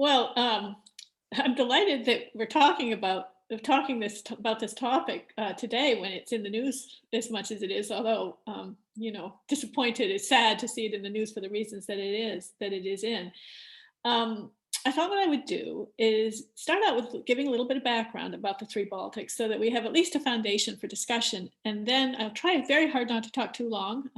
Well, I'm delighted that we're talking about about this topic today when it's in the news as much as it is. Although, disappointed. It's sad to see it in the news for the reasons that it is in. Um, I thought what I would do is start out with giving a little bit of background about the three Baltics so that we have at least a foundation for discussion. And then I'll try very hard not to talk too long.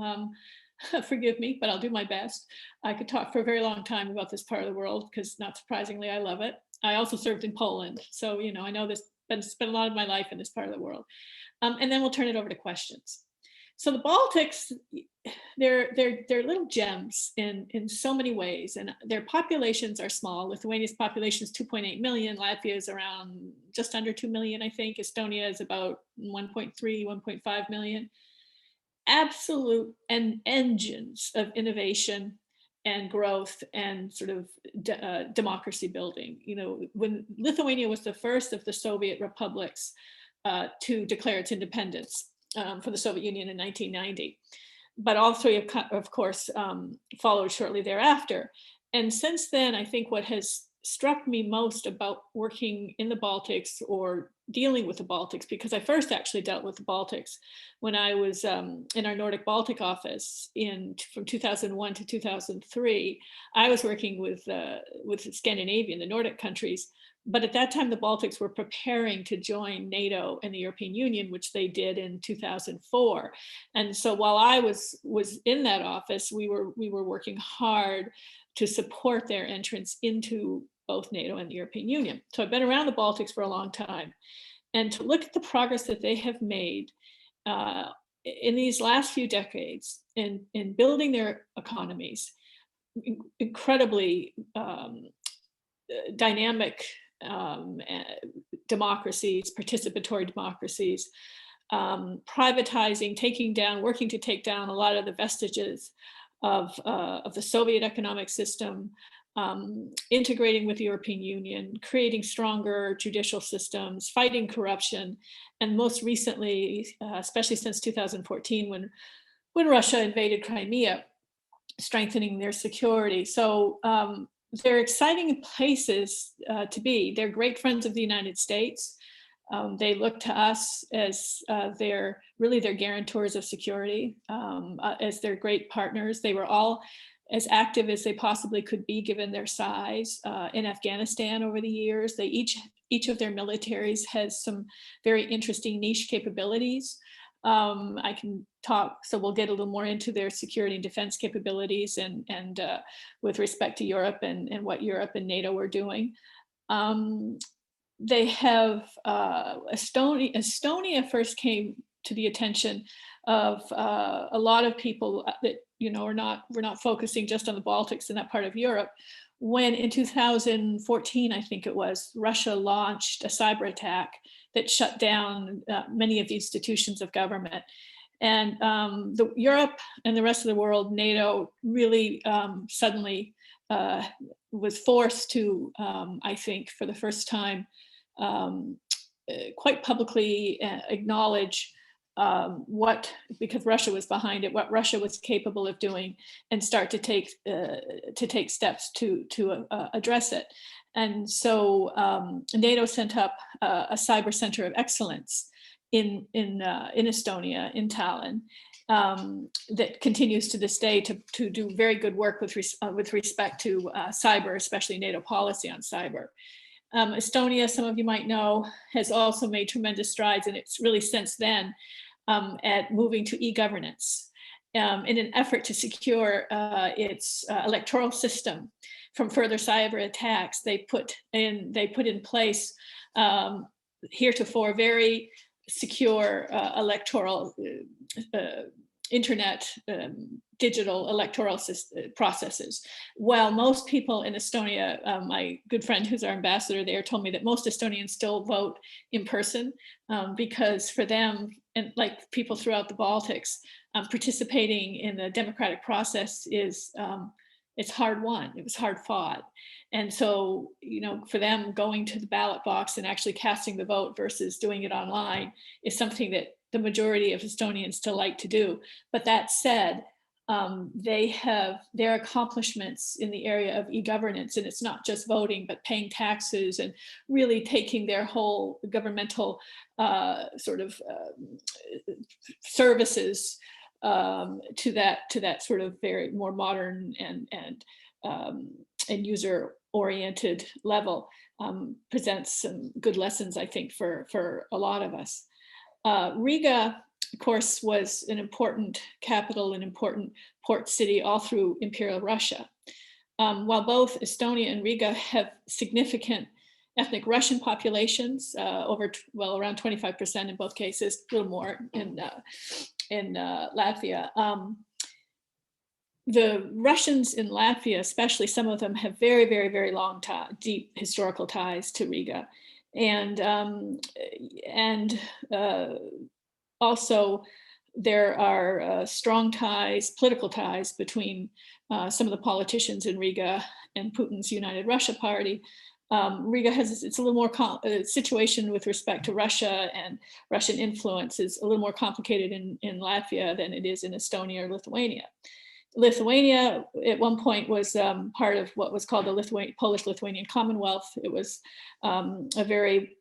Forgive me, but I'll do my best. I could talk for a very long time about this part of the world because, not surprisingly, I love it. I also served in Poland, so I know this. Spent a lot of my life in this part of the world, and then we'll turn it over to questions. So the Baltics, they're little gems in so many ways, and their populations are small. Lithuania's population is 2.8 million. Latvia is around just under 2 million, I think. Estonia is about 1.3, 1.5 million. Absolute and engines of innovation and growth and sort of democracy building. When Lithuania was the first of the Soviet republics to declare its independence from the Soviet Union in 1990, but all three, of course, followed shortly thereafter. And since then, I think what has struck me most about working in the Baltics or dealing with the Baltics, because I first actually dealt with the Baltics when I was in our Nordic Baltic office from 2001 to 2003. I was working with Scandinavia, the Nordic countries, but at that time the Baltics were preparing to join NATO and the European Union, which they did in 2004. And so while I was in that office, we were working hard to support their entrance into both NATO and the European Union. So I've been around the Baltics for a long time. And to look at the progress that they have made in these last few decades in building their economies, incredibly dynamic democracies, participatory democracies, privatizing, working to take down a lot of the vestiges of the Soviet economic system, integrating with the European Union, creating stronger judicial systems, fighting corruption, and most recently, especially since 2014, when Russia invaded Crimea, strengthening their security. So they're exciting places to be. They're great friends of the United States. They look to us as their guarantors of security, as their great partners. They were all as active as they possibly could be given their size in Afghanistan over the years. They each of their militaries has some very interesting niche capabilities. I can talk, so we'll get a little more into their security and defense capabilities and with respect to Europe and what Europe and NATO are doing. They have Estonia first came to the attention of a lot of people that we're not focusing just on the Baltics and that part of Europe, when in 2014, I think it was, Russia launched a cyber attack that shut down many of the institutions of government. And Europe and the rest of the world, NATO, really suddenly was forced to, I think, for the first time, quite publicly acknowledge because Russia was behind it, what Russia was capable of doing, and start to take steps to address it. And so NATO sent up a cyber center of excellence in Estonia, in Tallinn, that continues to this day to do very good work with respect to cyber, especially NATO policy on cyber. Estonia, some of you might know, has also made tremendous strides, and it's really since then at moving to e-governance in an effort to secure its electoral system from further cyber attacks. They put in place heretofore very secure electoral internet digital electoral processes. While most people in Estonia, my good friend who's our ambassador there told me that most Estonians still vote in person because for them, and like people throughout the Baltics, participating in the democratic process is it's hard won. It was hard fought. And so, for them, going to the ballot box and actually casting the vote versus doing it online is something that the majority of Estonians still like to do. But that said, they have their accomplishments in the area of e-governance, and it's not just voting, but paying taxes and really taking their whole governmental sort of services to that sort of very more modern and user-oriented level. Presents some good lessons, I think, for a lot of us. Riga, of course, was an important capital, an important port city all through Imperial Russia. While both Estonia and Riga have significant ethnic Russian populations, around 25% in both cases, a little more in Latvia. The Russians in Latvia, especially some of them, have very, very, very long, deep historical ties to Riga, and also there are strong ties, political ties between some of the politicians in Riga and Putin's United Russia Party. Riga has, it's a little more situation with respect to Russia and Russian influence is a little more complicated in Latvia than it is in Estonia or Lithuania. Lithuania at one point was part of what was called the Polish-Lithuanian Commonwealth. It was a very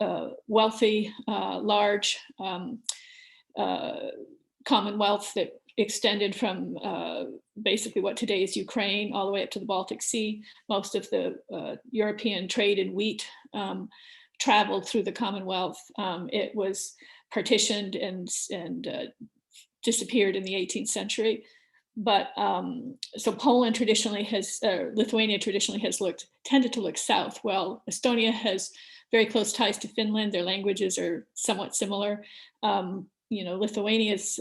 wealthy, large commonwealth that extended from basically what today is Ukraine all the way up to the Baltic Sea. Most of the European trade in wheat traveled through the Commonwealth. It was partitioned and disappeared in the 18th century. But so Poland traditionally has, Lithuania traditionally has tended to look south. Well, Estonia has very close ties to Finland. Their languages are somewhat similar. Lithuania's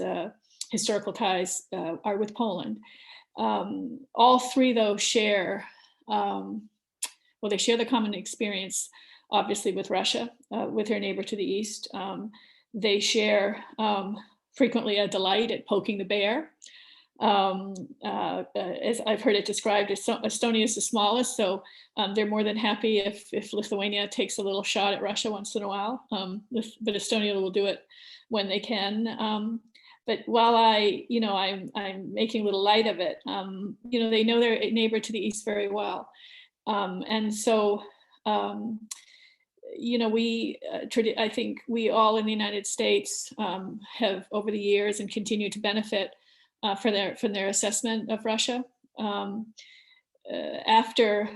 historical ties are with Poland. All three, though, share, they share the common experience, obviously, with Russia, with their neighbor to the east. They share frequently a delight at poking the bear. As I've heard it described, Estonia is the smallest, so they're more than happy if Lithuania takes a little shot at Russia once in a while, but Estonia will do it when they can. But while I'm making a little light of it, they know their neighbor to the east very well. And so, I think we all in the United States have over the years and continue to benefit from their assessment of Russia. After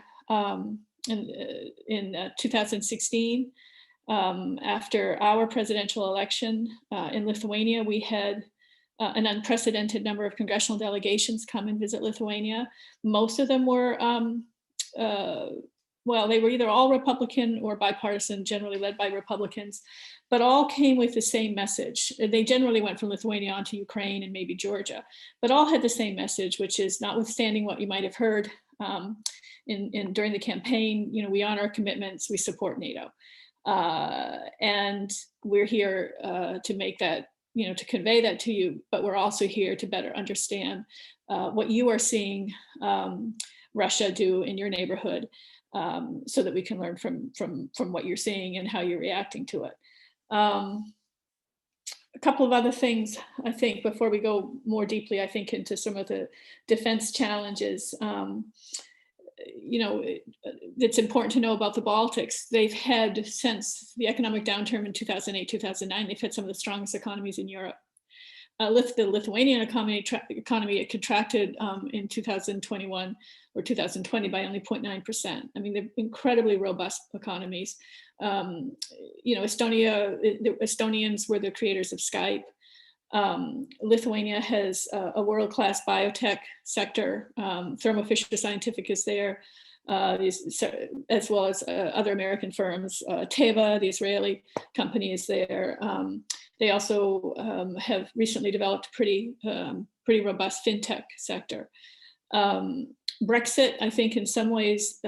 in 2016, after our presidential election in Lithuania, we had an unprecedented number of congressional delegations come and visit Lithuania. Most of them were, they were either all Republican or bipartisan, generally led by Republicans, but all came with the same message. They generally went from Lithuania on to Ukraine and maybe Georgia, but all had the same message, which is, notwithstanding what you might have heard during the campaign, we honor our commitments, we support NATO. And we're here to make that, to convey that to you, but we're also here to better understand what you are seeing Russia do in your neighborhood, so that we can learn from what you're seeing and how you're reacting to it. A couple of other things, I think, before we go more deeply, I think, into some of the defense challenges. It's important to know about the Baltics. They've had, since the economic downturn in 2008, 2009, they've had some of the strongest economies in Europe. The Lithuanian economy contracted in 2021 or 2020 by only 0.9%. I mean, they're incredibly robust economies. The Estonians were the creators of Skype. Lithuania has a world-class biotech sector. Thermo Fisher Scientific is there, as well as other American firms. Teva, the Israeli company, is there. They also have recently developed a pretty robust fintech sector. Brexit, I think, in some ways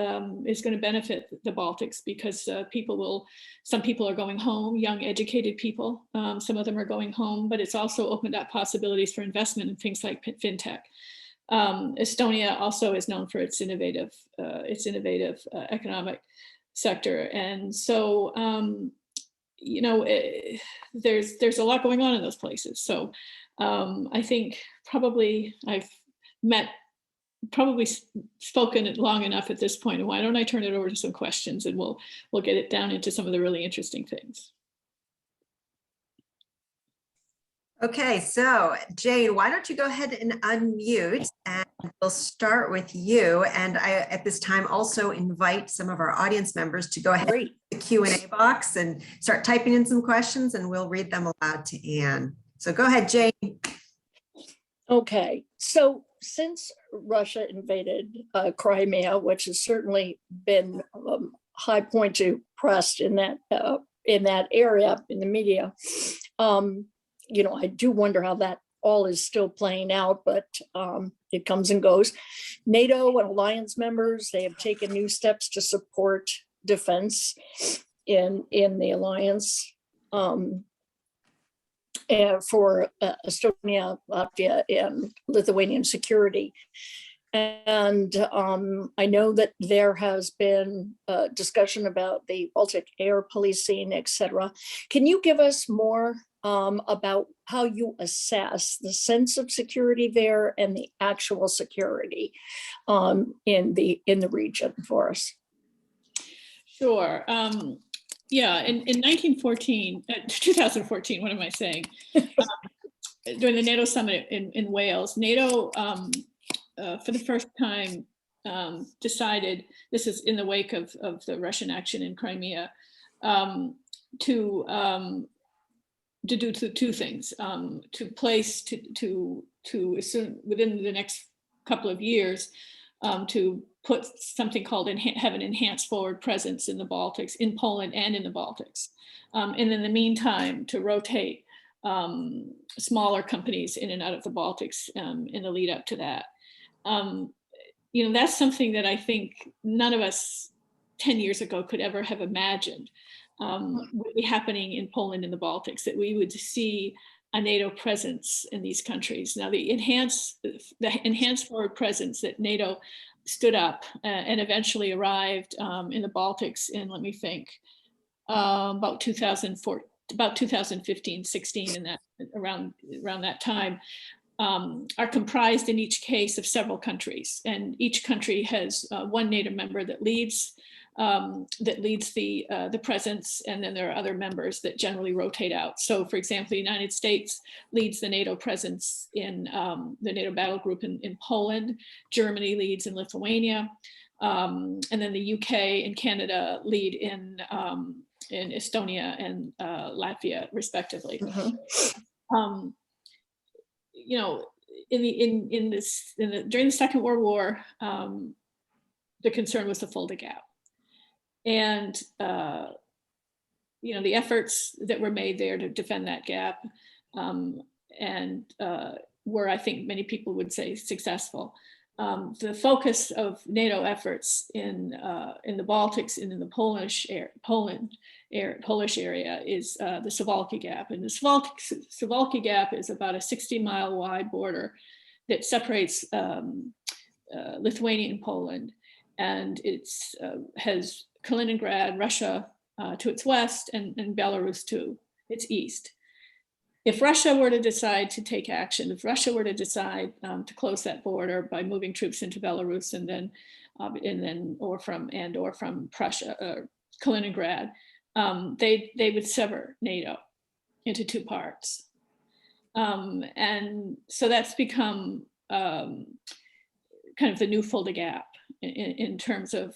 is going to benefit the Baltics because some people are going home, young, educated people. Some of them are going home, but it's also opened up possibilities for investment in things like fintech. Estonia also is known for its innovative economic sector, and so there's a lot going on in those places. So I think probably I've probably spoken long enough at this point. And why don't I turn it over to some questions, and we'll get it down into some of the really interesting things. Okay, so Jane, why don't you go ahead and unmute, and we'll start with you. And I, at this time, also invite some of our audience members to go ahead to the Q&A box and start typing in some questions, and we'll read them aloud to Anne. So go ahead, Jane. Okay, so since Russia invaded Crimea, which has certainly been high point to press in that area in the media, you know, I do wonder how that all is still playing out, but it comes and goes. NATO and alliance members, they have taken new steps to support defense in the alliance for Estonia, Latvia, and Lithuanian security. And I know that there has been a discussion about the Baltic Air Policing, etc. Can you give us more about how you assess the sense of security there and the actual security in the region for us? Sure. Yeah, in 2014, what am I saying? During the NATO summit in Wales, NATO, for the first time, decided, this is in the wake of the Russian action in Crimea, to do two things: to assume within the next couple of years, to put something called have an enhanced forward presence in the Baltics, in Poland and in the Baltics, and in the meantime to rotate smaller companies in and out of the Baltics in the lead up to that. You know, that's something that I think none of us 10 years ago could ever have imagined would be happening in Poland and the Baltics, that we would see a NATO presence in these countries. Now, the enhanced forward presence that NATO stood up and eventually arrived in the Baltics in, let me think, about 2015, 16, and that around that time, are comprised in each case of several countries, and each country has one NATO member that leads the presence, and then there are other members that generally rotate out. So, for example, the United States leads the NATO presence in the NATO battle group in Poland. Germany leads in Lithuania, and then the UK and Canada lead in Estonia and Latvia, respectively. Mm-hmm. You know, during the Second World War, the concern was the Fulda Gap. And, you know, the efforts that were made there to defend that gap were, I think many people would say, successful. The focus of NATO efforts in the Baltics and in the Polish area is the Suwalki Gap. And the Suwalki Gap is about a 60-mile wide border that separates Lithuania and Poland. And it's has Kaliningrad, Russia to its west, and Belarus to its east. If Russia were to decide to take action, if Russia were to decide to close that border by moving troops into Belarus or from Prussia, Kaliningrad, they would sever NATO into two parts, and so that's become kind of the new Fulda Gap in terms of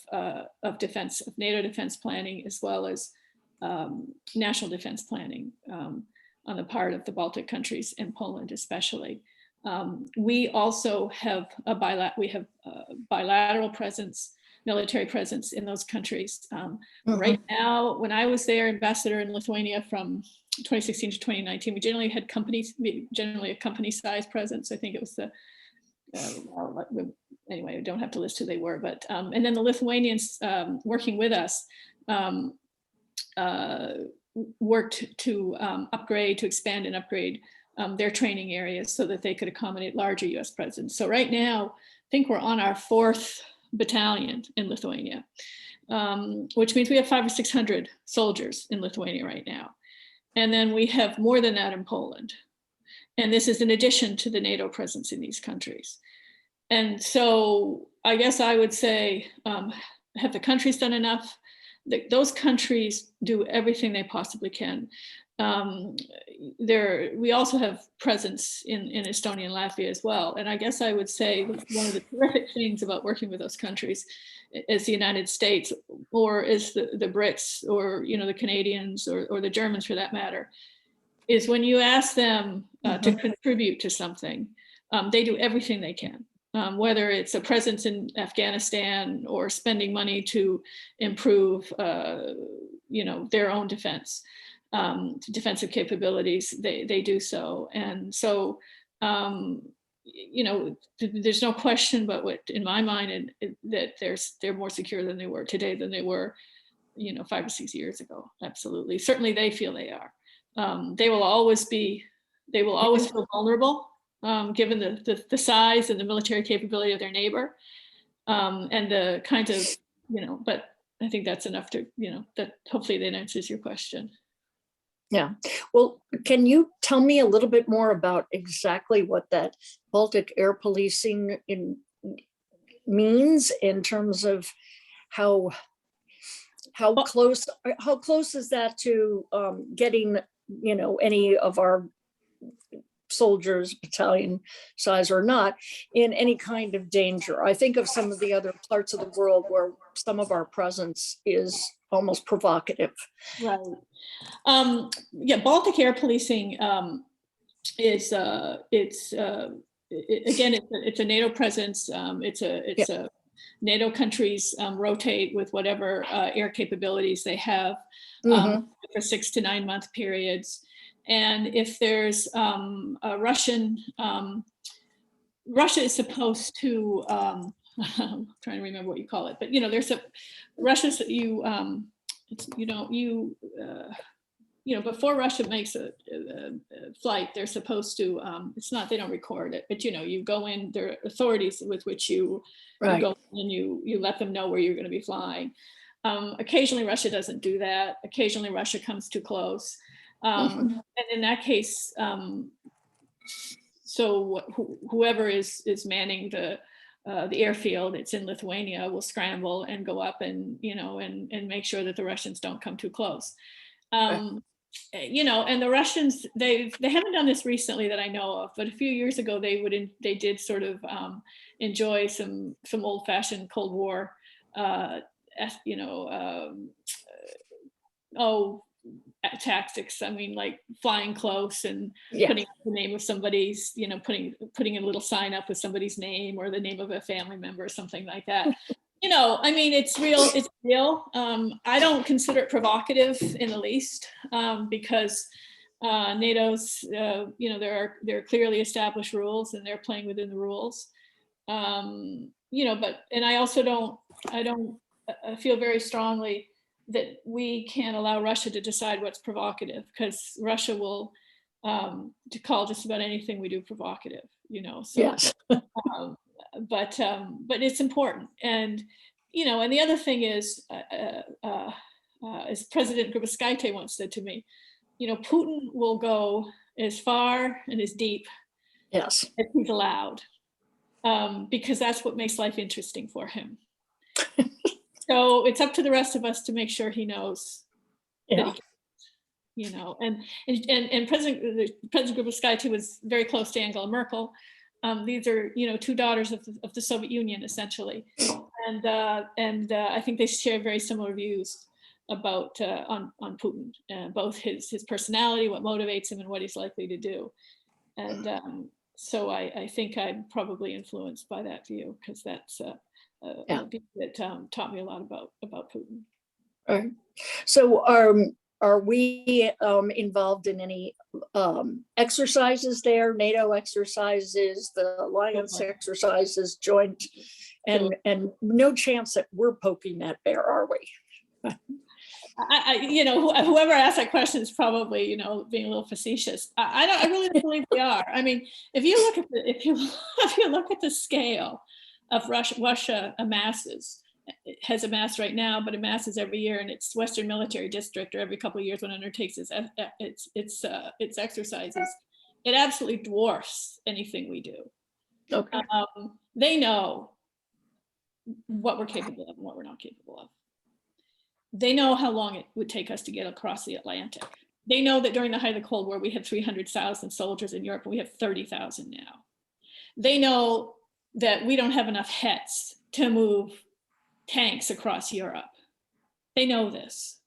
defense, of NATO defense planning, as well as national defense planning on the part of the Baltic countries and Poland especially. We also have bilateral presence, military presence in those countries. Mm-hmm. Right now, when I was their ambassador in Lithuania from 2016 to 2019, we generally had a company-sized presence. I think it was anyway, I don't have to list who they were, but and then the Lithuanians working with us worked to expand and upgrade their training areas so that they could accommodate larger US presence. So right now, I think we're on our 4th battalion in Lithuania, which means we have 500 or 600 soldiers in Lithuania right now. And then we have more than that in Poland. And this is in addition to the NATO presence in these countries. And so I guess I would say, have the countries done enough? Those countries do everything they possibly can. We also have presence in Estonia and Latvia as well. And I guess I would say one of the terrific things about working with those countries is the United States, or is the Brits, or the Canadians, or the Germans for that matter, is when you ask them to contribute to something, they do everything they can. Whether it's a presence in Afghanistan or spending money to improve, their own defense, defensive capabilities, they do so. And so, there's no question but what, in my mind, that they're more secure than they were today than they were, 5 or 6 years ago. Absolutely. Certainly they feel they are. They will always feel vulnerable, given the size and the military capability of their neighbor, and the kind of, but I think that's enough to, that hopefully that answers your question. Yeah. Well, can you tell me a little bit more about exactly what that Baltic Air Policing means in terms of how close is that to getting, any of our soldiers, battalion size or not, in any kind of danger? I think of some of the other parts of the world where some of our presence is almost provocative. Right. Baltic Air Policing is it's a NATO presence. It's a NATO countries rotate with whatever air capabilities they have for 6 to 9 month periods. And if there's a Russia is supposed to, I'm trying to remember what you call it, but there's Russia's, before Russia makes a flight, they're supposed to, they don't record it, but you go in, there are authorities with which you go and you let them know where you're going to be flying. Occasionally Russia doesn't do that. Occasionally Russia comes too close. And in that case, so whoever is manning the airfield, it's in Lithuania, will scramble and go up and and make sure that the Russians don't come too close. And the Russians, they haven't done this recently that I know of, but a few years ago they did sort of enjoy some old-fashioned Cold War tactics. I mean, like flying close and putting the name of somebody's, putting a little sign up with somebody's name or the name of a family member or something like that. I mean, it's real. I don't consider it provocative in the least, because NATO's, there are clearly established rules and they're playing within the rules. But I also I feel very strongly that we can't allow Russia to decide what's provocative, because Russia will to call just about anything we do provocative, So, yes. But it's important, and and the other thing is, as President Grybauskaitė once said to me, Putin will go as far and as deep as he's allowed, because that's what makes life interesting for him. So it's up to the rest of us to make sure he knows that he can, and President Grybauskaitė was very close to Angela Merkel. These are, two daughters of the Soviet Union, essentially, and I think they share very similar views about on Putin, both his personality, what motivates him, and what he's likely to do. And so I think I'm probably influenced by that view, because that's a view that taught me a lot about Putin. Right. So are we involved in any exercises there, NATO exercises, the alliance exercises, joint, and no chance that we're poking that bear, are we? Whoever asked that question is probably, being a little facetious. I really don't believe we are. I mean, if you look at the scale of Russia has amassed right now, but amasses every year in its Western Military District, or every couple of years when it undertakes its exercises, it absolutely dwarfs anything we do. Okay. They know what we're capable of and what we're not capable of. They know how long it would take us to get across the Atlantic. They know that during the height of the Cold War, we had 300,000 soldiers in Europe, and we have 30,000 now. They know that we don't have enough heads to move tanks across Europe. They know this.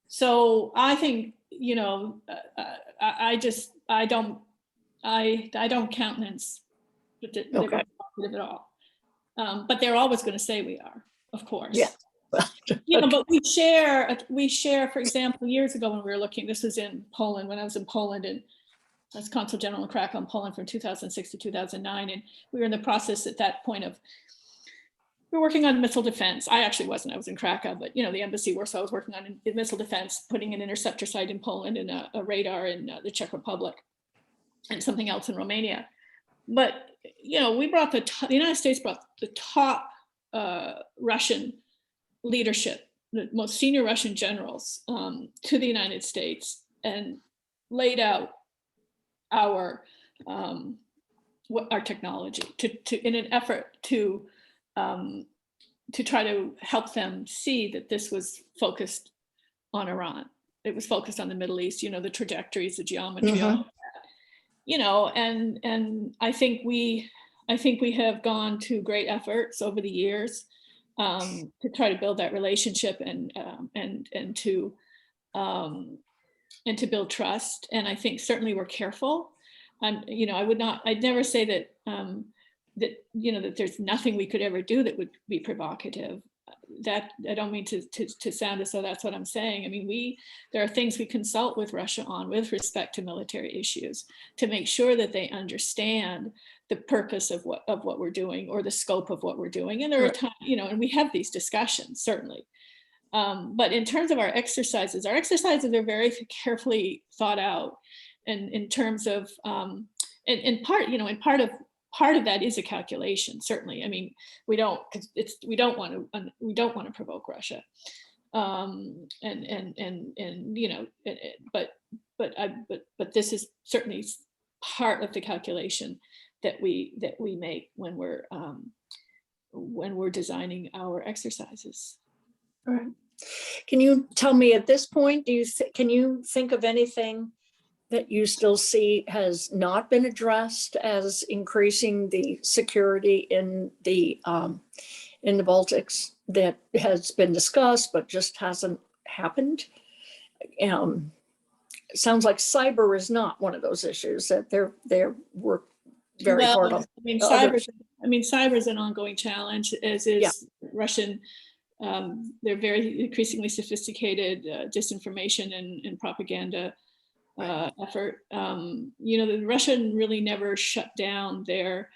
So I think, you know, I don't countenance that they're Okay. positive at all. But they're always going to say we are, of course. Yeah. You know, but we share, for example, years ago when we were looking, this was in Poland, when I was in Poland and as Consul General in Krakow in Poland from 2006 to 2009. And we were in the process at that point of, we were working on missile defense. I actually wasn't, I was in Krakow, but you know, the embassy work, so I was working on missile defense, putting an interceptor site in Poland and a radar in the Czech Republic and something else in Romania. But, you know, we brought the United States brought the top Russian leadership, the most senior Russian generals to the United States and laid out our technology in an effort to try to help them see that this was focused on Iran. It was focused on the Middle East, you know, the trajectories, the geometry, all of that. You know, and I think we have gone to great efforts over the years to try to build that relationship and to build trust. And I think certainly we're careful. You know, I'd never say that that, you know, that there's nothing we could ever do that would be provocative. That I don't mean to sound as though that's what I'm saying. I mean, there are things we consult with Russia on with respect to military issues to make sure that they understand the purpose of what we're doing or the scope of what we're doing. And there are times, you know, and we have these discussions certainly. But in terms of our exercises are very carefully thought out, and in terms of in part of that is a calculation, certainly. I mean, we don't want to provoke Russia, and you know, but this is certainly part of the calculation that we make when we're designing our exercises. All right. Can you tell me at this point, can you think of anything that you still see has not been addressed as increasing the security in the Baltics that has been discussed but just hasn't happened? Sounds like cyber is not one of those issues that they're work very hard on. I mean, cyber is an ongoing challenge, as is Russian. They're very increasingly sophisticated disinformation and propaganda effort. You know, the Russian really never shut down their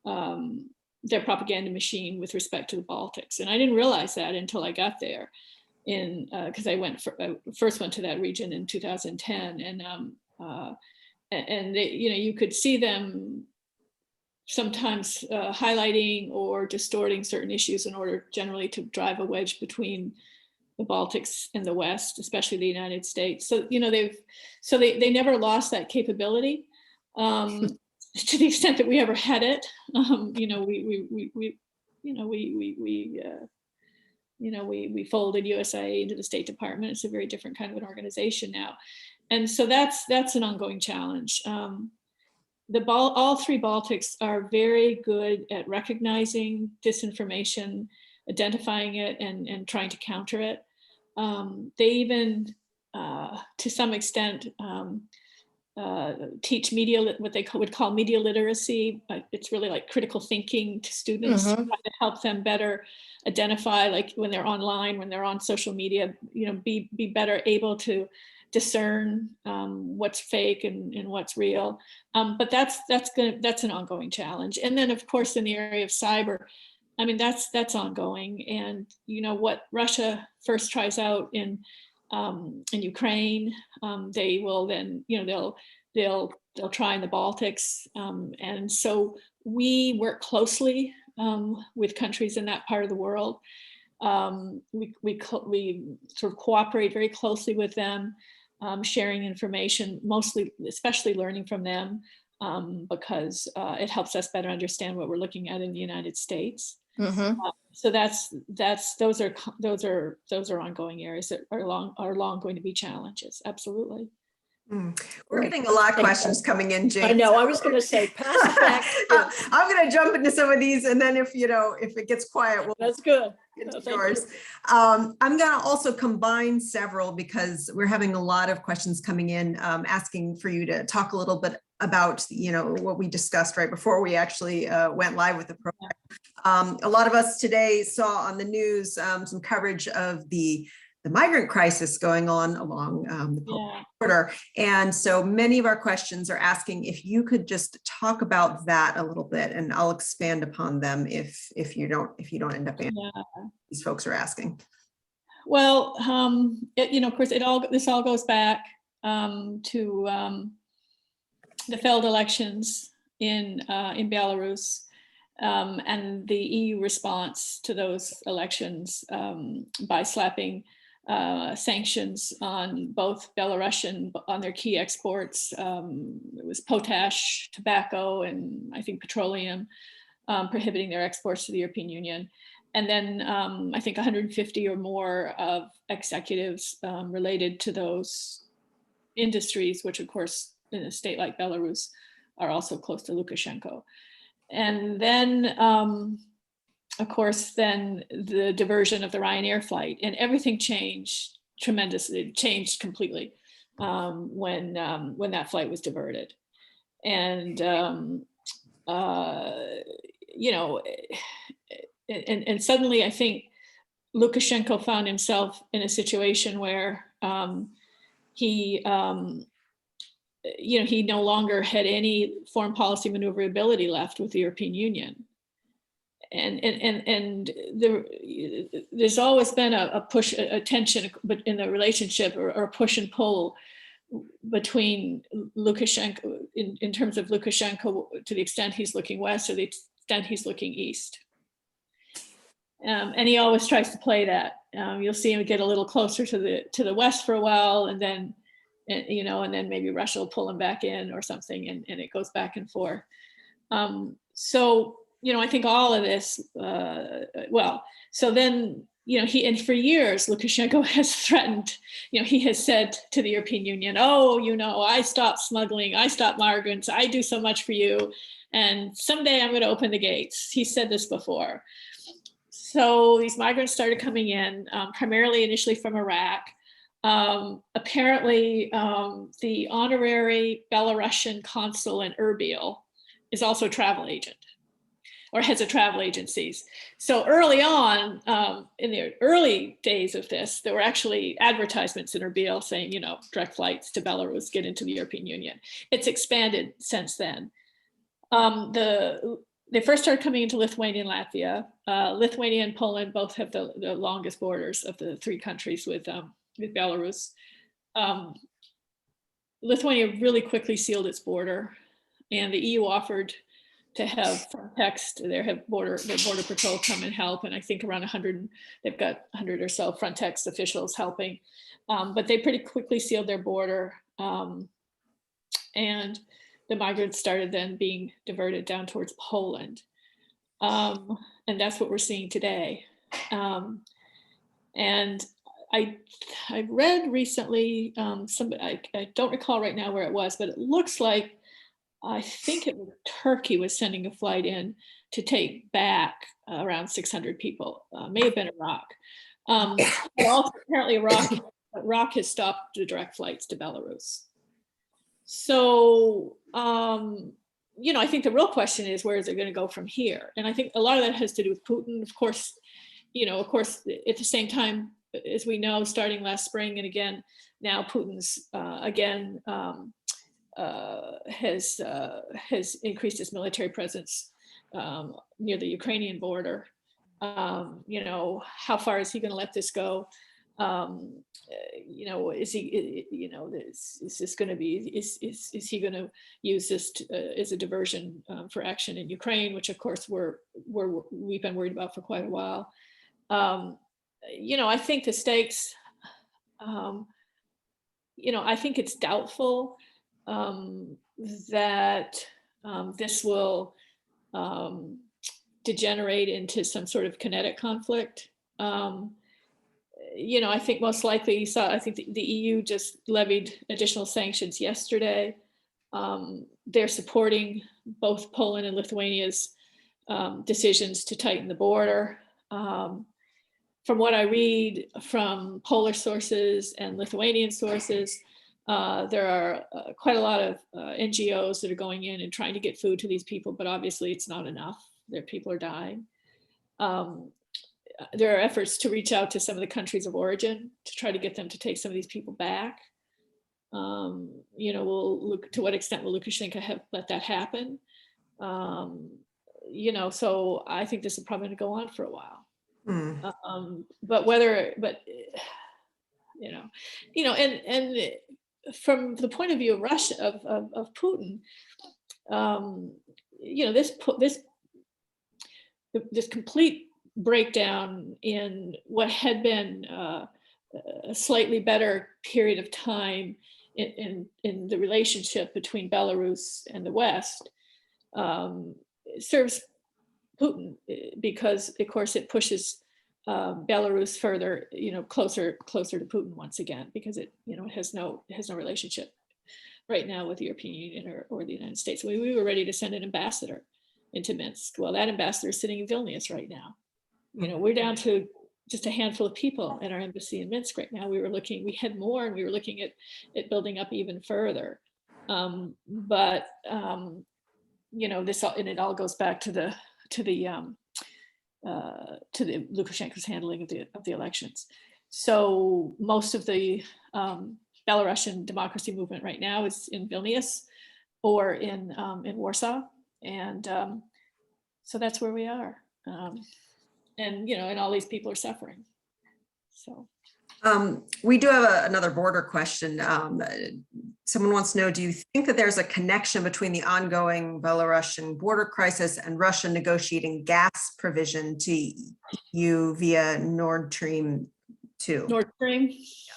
propaganda machine with respect to the Baltics, and I didn't realize that until I got there, because I first went to that region in 2010, and they, you know, you could see them sometimes highlighting or distorting certain issues in order generally to drive a wedge between the Baltics and the West, especially the United States. So, you know, they never lost that capability to the extent that we ever had it. You know, we folded USA into the State Department. It's a very different kind of an organization now. And so that's an ongoing challenge. All three Baltics are very good at recognizing disinformation, identifying it, and trying to counter it. They even, to some extent, teach media, what they would call media literacy. It's really like critical thinking to students, trying to help them better identify, like when they're online, when they're on social media, you know, be better able to discern what's fake and what's real. But that's an ongoing challenge. And then, of course, in the area of cyber, I mean, that's ongoing. And you know, what Russia first tries out in Ukraine, they will then, you know, they'll try in the Baltics. And so we work closely with countries in that part of the world. We sort of cooperate very closely with them, sharing information, especially learning from them. because it helps us better understand what we're looking at in the United States. Mhm. So those are ongoing areas that are long going to be challenges. Absolutely. We're Great. getting a lot of Thank questions coming in, Jane. I know, I was going to say, pass it back. to- I'm going to jump into some of these, and then if it gets quiet, we'll That's good. get to Thank you. yours. I'm going to also combine several because we're having a lot of questions coming in, asking for you to talk a little bit about what we discussed right before we actually went live with the program. A lot of us today saw on the news some coverage of the migrant crisis going on along the Polish border. And so many of our questions are asking if you could just talk about that a little bit, and I'll expand upon them if you don't end up answering these folks are asking. Well, of course, this all goes back to the failed elections in Belarus and the EU response to those elections by slapping sanctions on both Belarusian on their key exports. It was potash, tobacco, and I think petroleum, prohibiting their exports to the European Union. And then I think 150 or more of executives related to those industries, which of course in a state like Belarus are also close to Lukashenko. And then of course, then the diversion of the Ryanair flight, and everything changed tremendously. It changed completely when that flight was diverted, and and suddenly I think Lukashenko found himself in a situation where he no longer had any foreign policy maneuverability left with the European Union. And there's always been a tension in the relationship, or a push and pull between Lukashenko in terms of Lukashenko to the extent he's looking west or the extent he's looking east. And he always tries to play that. You'll see him get a little closer to the west for a while, and then and then maybe Russia will pull him back in or something, and it goes back and forth. So I think all of this, so then, and for years, Lukashenko has threatened, he has said to the European Union, I stopped smuggling, I stopped migrants, I do so much for you, and someday I'm going to open the gates. He said this before. So these migrants started coming in, primarily initially from Iraq. Apparently, the honorary Belarusian consul in Erbil is also a travel agent, or heads of travel agencies. So early on, in the early days of this, there were actually advertisements in Erbil saying, direct flights to Belarus, get into the European Union. It's expanded since then. They first started coming into Lithuania and Latvia. Lithuania and Poland both have the longest borders of the three countries with Belarus. Lithuania really quickly sealed its border, and the EU offered to have Frontex, their border patrol, come and help. And I think around 100, they've got 100 or so Frontex officials helping. But they pretty quickly sealed their border. And the migrants started then being diverted down towards Poland. And that's what we're seeing today. And I read recently, I don't recall right now where it was, but it looks like, I think it was Turkey was sending a flight in to take back around 600 people. May have been Iraq. Also, apparently Iraq has stopped the direct flights to Belarus. So, I think the real question is, where is it going to go from here? And I think a lot of that has to do with Putin. Of course, at the same time, as we know, starting last spring, and again, now Putin's has increased its military presence near the Ukrainian border. How far is he going to let this go? Is he, is this going to be, is he going to use this as a diversion for action in Ukraine, which of course we've been worried about for quite a while. I think the stakes, I think it's doubtful that this will degenerate into some sort of kinetic conflict. You know, I think most likely you saw, I think the EU just levied additional sanctions yesterday. They're supporting both Poland and Lithuania's decisions to tighten the border. From what I read from Polish sources and Lithuanian sources, there are quite a lot of NGOs that are going in and trying to get food to these people, but obviously it's not enough. Their people are dying. There are efforts to reach out to some of the countries of origin to try to get them to take some of these people back. You know, we'll look to what extent will Lukashenko have let that happen. You know, so I think this is probably going to go on for a while. But you know, and from the point of view of Russia, of Putin, you know, this complete breakdown in what had been a slightly better period of time in the relationship between Belarus and the West serves Putin, because of course it pushes Belarus further, you know, closer to Putin once again, because it, you know, has no relationship right now with the European Union or the United States. We were ready to send an ambassador into Minsk. Well, that ambassador is sitting in Vilnius right now. You know, we're down to just a handful of people at our embassy in Minsk right now. We had more, and we were looking at building up even further. But you know, and it all goes back to the Lukashenko's handling of the elections. So most of the Belarusian democracy movement right now is in Vilnius or in Warsaw, and so that's where we are. And you know, and all these people are suffering. So we do have another border question. Someone wants to know, do you think that there's a connection between the ongoing Belarusian border crisis and Russia negotiating gas provision to EU via Nord Stream 2? Nord Stream? Yeah.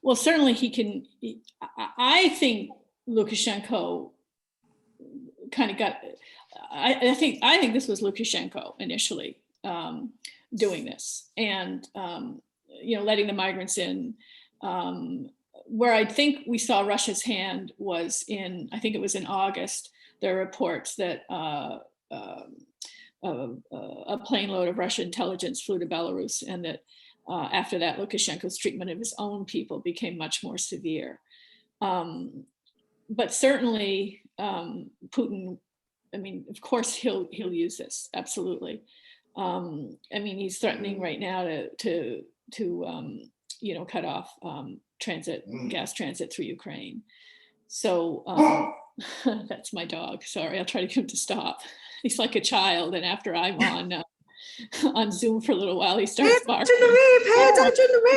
Well, certainly he can. I think Lukashenko kind of got, I think this was Lukashenko initially doing this, and you know, letting the migrants in. Where I think we saw Russia's hand was in, I think it was in August, there are reports that a plane load of Russian intelligence flew to Belarus, and that after that, Lukashenko's treatment of his own people became much more severe. But certainly Putin, I mean, of course he'll use this, absolutely. I mean, he's threatening right now to you know, cut off gas transit through Ukraine. So that's my dog. Sorry, I'll try to get him to stop. He's like a child, and after I'm on Zoom for a little while, he starts barking. Pay attention to me.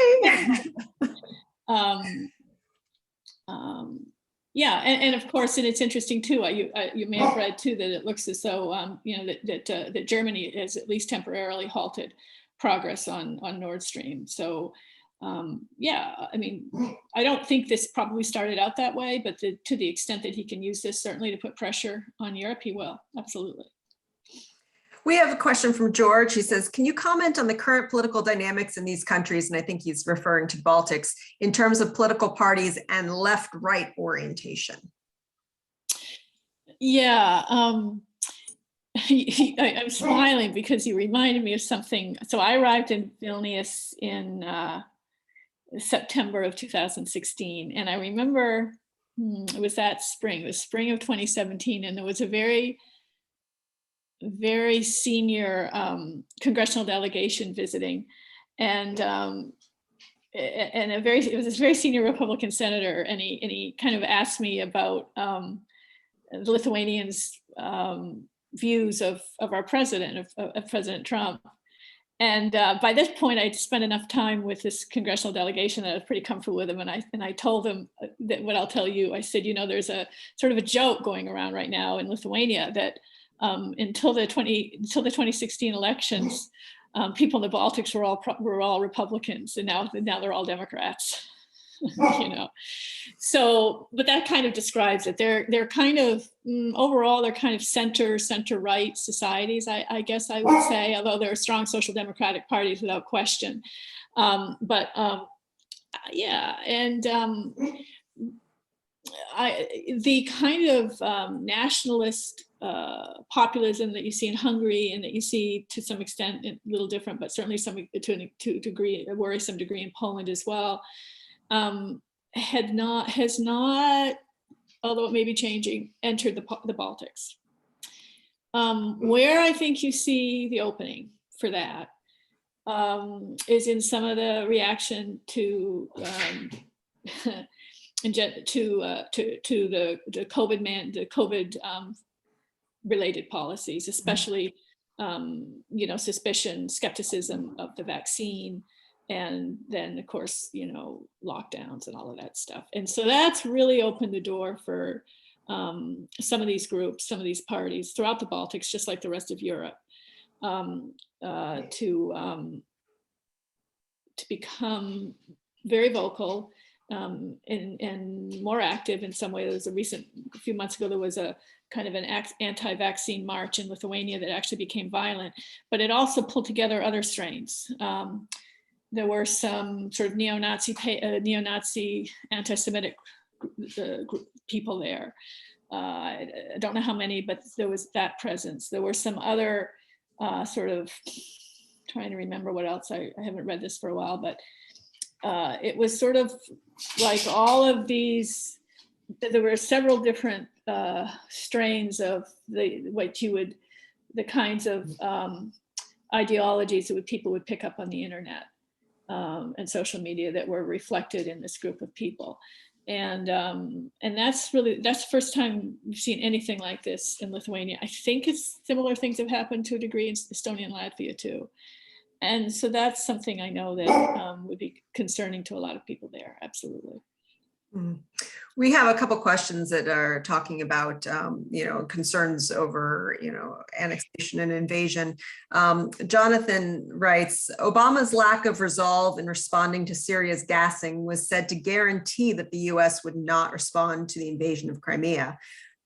Yeah, and of course, and it's interesting too. You may have read too that it looks as though you know, that Germany has at least temporarily halted progress on Nord Stream. So yeah, I mean, I don't think this probably started out that way, but to the extent that he can use this certainly to put pressure on Europe, he will, absolutely. We have a question from George. He says, can you comment on the current political dynamics in these countries? And I think he's referring to Baltics in terms of political parties and left-right orientation. Yeah, I'm smiling because you reminded me of something. So I arrived in Vilnius in September of 2016. And I remember it was that spring, the spring of 2017. And there was a very senior congressional delegation visiting, and it was this very senior Republican senator, and he kind of asked me about the Lithuanians' views of our president, of President Trump. And by this point, I'd spent enough time with this congressional delegation that I was pretty comfortable with him. And I told them that what I'll tell you. I said, you know, there's a sort of a joke going around right now in Lithuania that until the 2016 elections, people in the Baltics were all Republicans, and now they're all Democrats. you know. So, but that kind of describes it. They're kind of, overall, they're kind of center-right societies, I guess I would say, although there are strong social democratic parties without question. Yeah, and the kind of nationalist populism that you see in Hungary and that you see to some extent, a little different, but certainly to a degree, a worrisome degree in Poland as well, has not, although it may be changing, entered the Baltics. Where I think you see the opening for that is in some of the reaction to the COVID related policies, especially you know, suspicion, skepticism of the vaccine, and then of course, you know, lockdowns and all of that stuff. And so that's really opened the door for some of these groups, some of these parties throughout the Baltics, just like the rest of Europe, to become very vocal and more active in some way. There was a few months ago, there was a kind of an anti-vaccine march in Lithuania that actually became violent, but it also pulled together other strains. There were some sort of neo-Nazi anti-Semitic people there. I don't know how many, but there was that presence. There were some other sort of, trying to remember what else, I haven't read this for a while, but it was sort of like all of these, there were several different strains of the kinds of ideologies that people would pick up on the internet and social media that were reflected in this group of people. And that's the first time we've seen anything like this in Lithuania. I think similar things have happened to a degree in Estonia and Latvia too. And so that's something I know that would be concerning to a lot of people there, absolutely. We have a couple questions that are talking about, you know, concerns over, you know, annexation and invasion. Jonathan writes, Obama's lack of resolve in responding to Syria's gassing was said to guarantee that the US would not respond to the invasion of Crimea.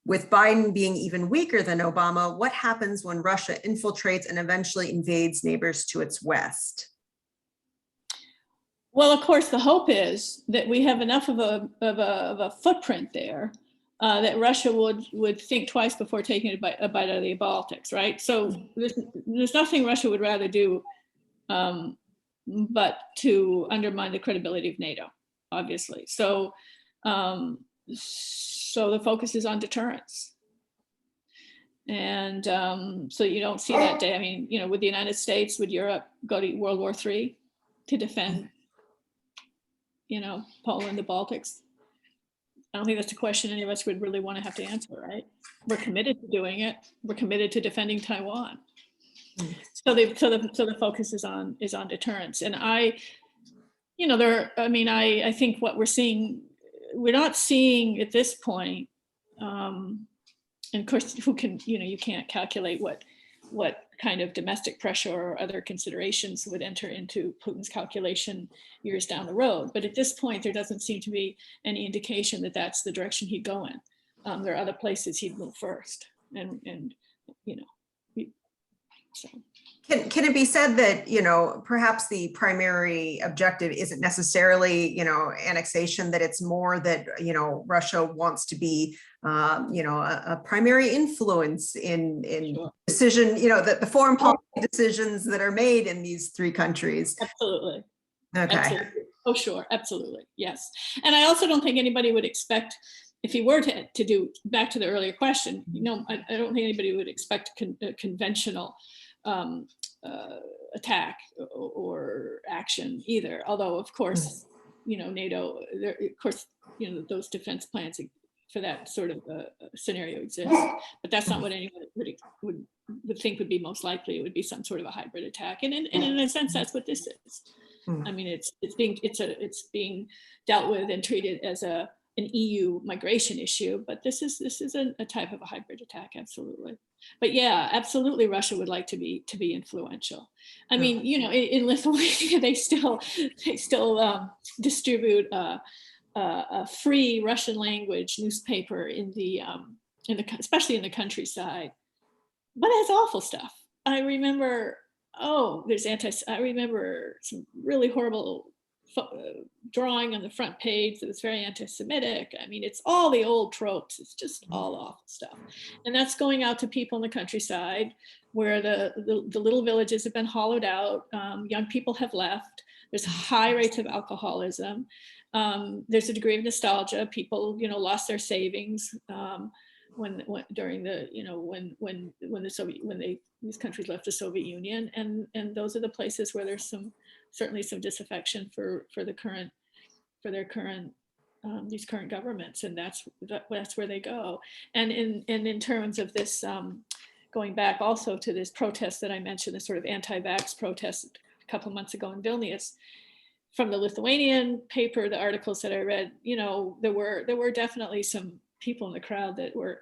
With Biden being even weaker than Obama, what happens when Russia infiltrates and eventually invades neighbors to its west? Well, of course, the hope is that we have enough of a footprint there that Russia would think twice before taking a bite out of the Baltics, right? So there's nothing Russia would rather do but to undermine the credibility of NATO, obviously. So, so the focus is on deterrence. And so you don't see that day. I mean, you know, would the United States, would Europe go to World War III to defend, you know, Poland, the Baltics? I don't think that's a question any of us would really want to have to answer, right? We're committed to doing it. We're committed to defending Taiwan. So the focus is on deterrence. And I think what we're seeing, we're not seeing at this point, and of course, you can't calculate what kind of domestic pressure or other considerations would enter into Putin's calculation years down the road. But at this point, there doesn't seem to be any indication that that's the direction he'd go in. There are other places he'd move first, and you know, so. Can it be said that, you know, perhaps the primary objective isn't necessarily, you know, annexation, that it's more that, you know, Russia wants to be, you know, a primary influence in Sure. decision, you know, the foreign policy decisions that are made in these three countries? Absolutely. Okay. Absolutely. Oh, sure. Absolutely. Yes. And I also don't think anybody would expect, if he were to do, back to the earlier question, you know, I don't think anybody would expect a conventional attack or action either. Although, of course, you know, NATO, of course, you know, those defense plans for that sort of scenario exist. But that's not what anyone would think would be most likely. It would be some sort of a hybrid attack, and in a sense, that's what this is. I mean, it's being dealt with and treated as a an EU migration issue, but this is a type of a hybrid attack, absolutely. But yeah, absolutely, Russia would like to be influential. I mean, you know, in Lithuania, they still distribute a free Russian language newspaper especially in the countryside, but it has awful stuff. I remember, I remember some really horrible drawing on the front page that was very anti-Semitic. I mean, it's all the old tropes. It's just all awful stuff. And that's going out to people in the countryside where the little villages have been hollowed out. Young people have left. There's high rates of alcoholism. There's a degree of nostalgia. People, you know, lost their savings when these countries left the Soviet Union, and those are the places where there's certainly some disaffection for their current these current governments, and that's where they go. And in terms of this, going back also to this protest that I mentioned, this sort of anti-vax protest a couple of months ago in Vilnius, from the Lithuanian paper, the articles that I read, you know, there were definitely some people in the crowd that were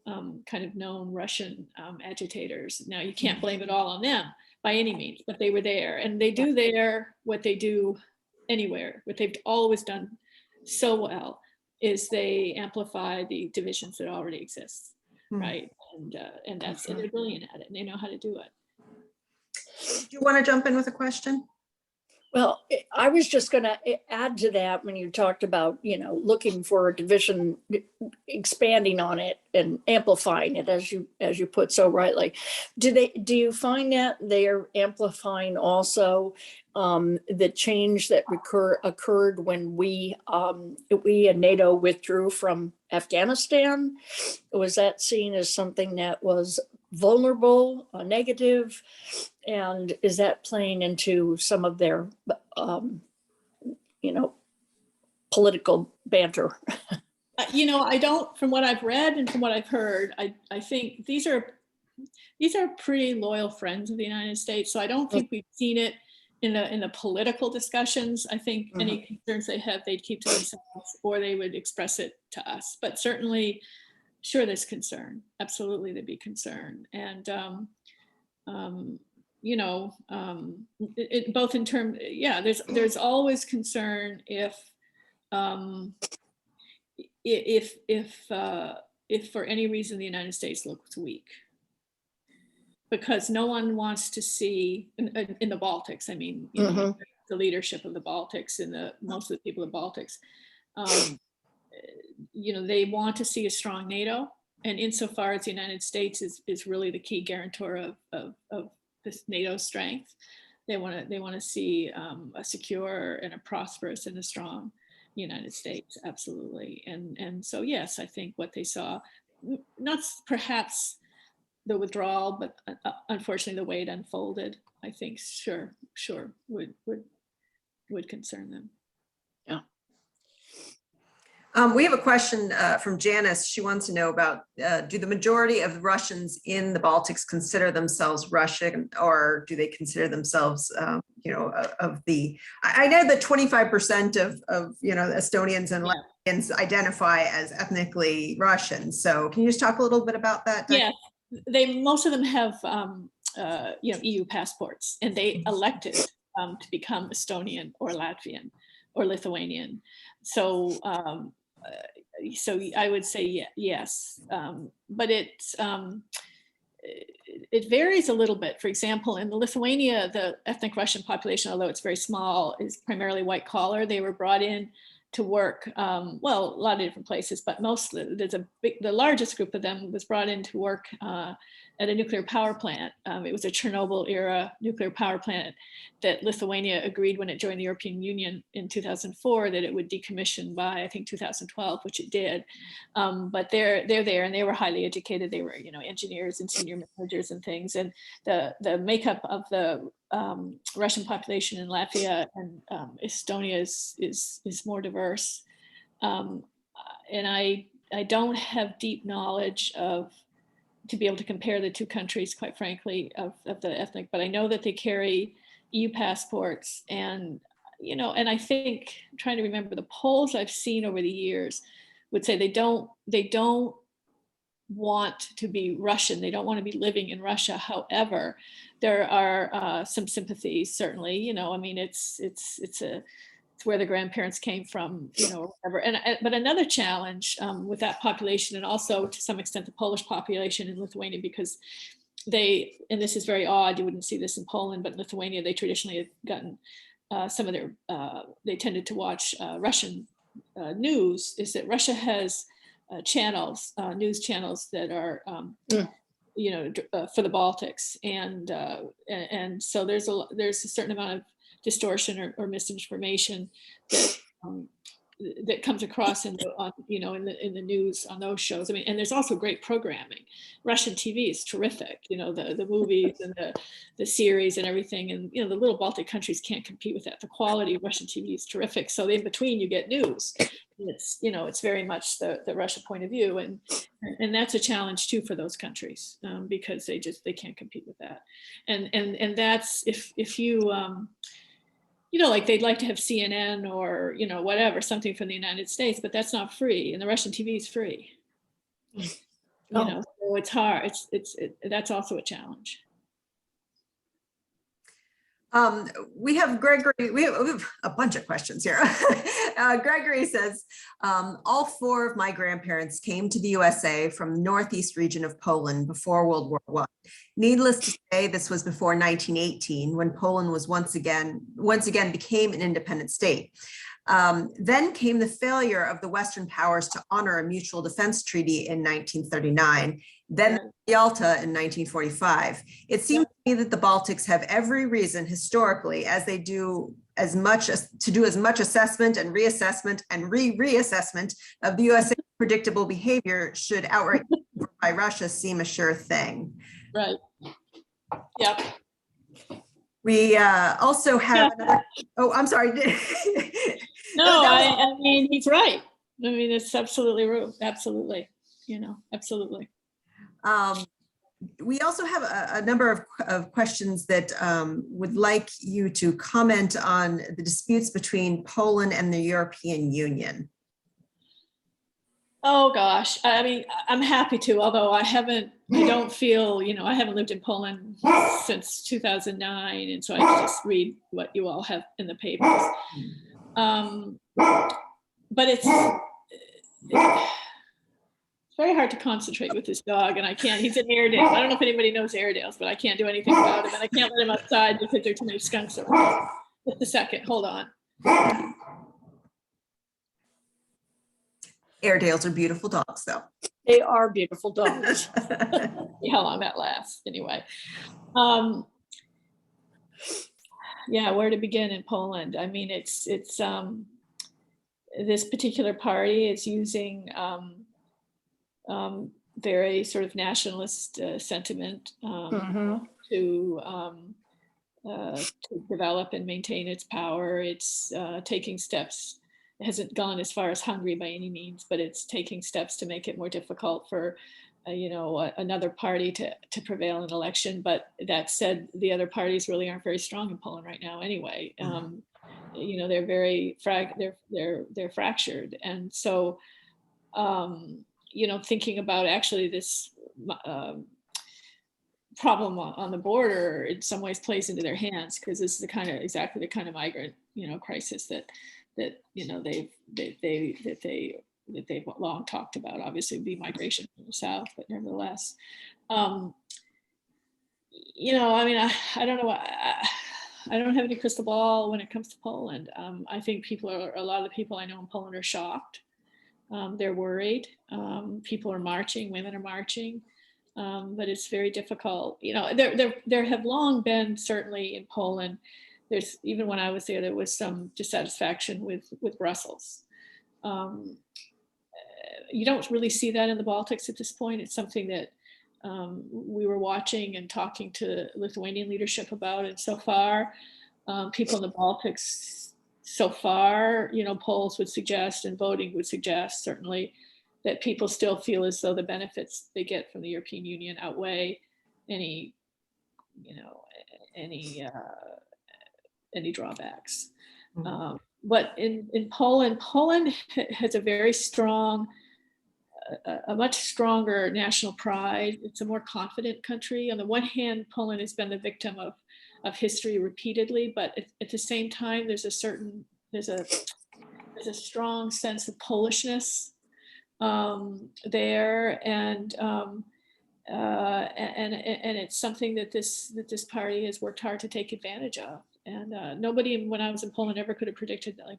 kind of known Russian agitators. Now, you can't blame it all on them by any means, but they were there, and they do there what they do anywhere, what they've always done so well is they amplify the divisions that already exist, right? And they're brilliant at it, and they know how to do it. Do you want to jump in with a question? Well, I was just going to add to that when you talked about, you know, looking for a division, expanding on it and amplifying it, as you put so rightly. Do you find that they are amplifying also the change that occurred when we and NATO withdrew from Afghanistan? Was that seen as something that was vulnerable, negative, and is that playing into some of their, you know, political banter? You know, I don't, from what I've read and from what I've heard, I think these are pretty loyal friends of the United States. So I don't think we've seen it in the political discussions. I think any concerns they have, they'd keep to themselves, or they would express it to us. But certainly, sure, there's concern. Absolutely, there'd be concern. And you know, both in terms, yeah, there's always concern if for any reason the United States looks weak, because no one wants to see in the Baltics. I mean, you know, the leadership of the Baltics and most of the people of the Baltics, you know, they want to see a strong NATO, and insofar as the United States is really the key guarantor of this NATO strength, they want to see a secure and a prosperous and a strong United States, absolutely. And so yes, I think what they saw, not perhaps the withdrawal, but unfortunately the way it unfolded, I think sure would concern them. Yeah. We have a question from Janice. She wants to know about, do the majority of Russians in the Baltics consider themselves Russian, or do they consider themselves, you know, I know that 25% of, you know, Estonians and Latvians identify as ethnically Russian. So can you just talk a little bit about that? Yeah, most of them have, you know, EU passports, and they elected to become Estonian or Latvian or Lithuanian. So, so I would say yes, but it varies a little bit. For example, in Lithuania, the ethnic Russian population, although it's very small, is primarily white collar. They were brought in to work, well, a lot of different places, but mostly the largest group of them was brought in to work at a nuclear power plant. It was a Chernobyl era nuclear power plant that Lithuania agreed when it joined the European Union in 2004 that it would decommission by, I think, 2012, which it did. But they're there, and they were highly educated. They were, you know, engineers and senior managers and things. And the makeup of the Russian population in Latvia and Estonia is more diverse. And I don't have deep knowledge to be able to compare the two countries, quite frankly, of the ethnic, but I know that they carry EU passports, and you know, and I think, I'm trying to remember, the polls I've seen over the years would say they don't want to be Russian. They don't want to be living in Russia. However, there are some sympathies, certainly. You know, I mean, it's where the grandparents came from, you know, or whatever. But another challenge with that population, and also to some extent the Polish population in Lithuania, because they, and this is very odd, you wouldn't see this in Poland, but in Lithuania, they traditionally have gotten some of their, they tended to watch Russian news, is that Russia has channels, news channels that are, you know, for the Baltics, and so there's a certain amount of distortion or misinformation that that comes across in the, you know, in the news on those shows. I mean, and there's also great programming. Russian TV is terrific. You know, the movies and the series and everything. And you know, the little Baltic countries can't compete with that. The quality of Russian TV is terrific. So in between, you get news. And it's, you know, it's very much the Russia point of view, and that's a challenge too for those countries, because they can't compete with that. And that's if you you know, like they'd like to have CNN or, you know, whatever, something from the United States, but that's not free. And the Russian TV is free. You know, so it's hard. That's also a challenge. We have Gregory, we have a bunch of questions here. Gregory says, all four of my grandparents came to the USA from the northeast region of Poland before World War I. Needless to say, this was before 1918, when Poland was once again became an independent state. Then came the failure of the Western powers to honor a mutual defense treaty in 1939, then Yalta in 1945. It seems to me that the Baltics have every reason historically, as they do as much assessment and reassessment and reassessment of the USA's predictable behavior should outright by Russia seem a sure thing. Right. Yep. We also have another, oh, I'm sorry. No, I mean, he's right. I mean, it's absolutely rude. Absolutely. You know, absolutely. We also have a number of questions that would like you to comment on the disputes between Poland and the European Union. Oh gosh, I mean, I'm happy to, although I don't feel, you know, I haven't lived in Poland since 2009, and so I just read what you all have in the papers. But it's very hard to concentrate with this dog, and I can't. He's an Airedale. I don't know if anybody knows Airedales, but I can't do anything about him, and I can't let him outside because there are too many skunks around. Just a second, hold on. Airedales are beautiful dogs, though. They are beautiful dogs. See how long that lasts, anyway. Yeah, where to begin in Poland? I mean, it's this particular party is using very sort of nationalist sentiment to develop and maintain its power. It's taking steps. It hasn't gone as far as Hungary by any means, but it's taking steps to make it more difficult for you know, another party to prevail in an election. But that said, the other parties really aren't very strong in Poland right now anyway. You know, they're very they're fractured, and so you know, thinking about actually this problem on the border in some ways plays into their hands, because this is exactly the kind of migrant, you know, crisis that you know they've long talked about. Obviously, be migration from the south, but nevertheless, you know, I mean, I don't know. I don't have any crystal ball when it comes to Poland. I think a lot of the people I know in Poland are shocked. They're worried. People are marching. Women are marching. But it's very difficult. You know, there have long been, certainly in Poland, there's, even when I was there was some dissatisfaction with Brussels. You don't really see that in the Baltics at this point. It's something that we were watching and talking to Lithuanian leadership about, and so far, people in the Baltics, so far, you know, polls would suggest and voting would suggest certainly that people still feel as though the benefits they get from the European Union outweigh any, you know, any drawbacks. But in Poland, Poland has a very strong, a much stronger national pride. It's a more confident country. On the one hand, Poland has been the victim of history repeatedly, but at the same time, there's a strong sense of Polishness there, and it's something that this party has worked hard to take advantage of. And nobody, when I was in Poland, ever could have predicted that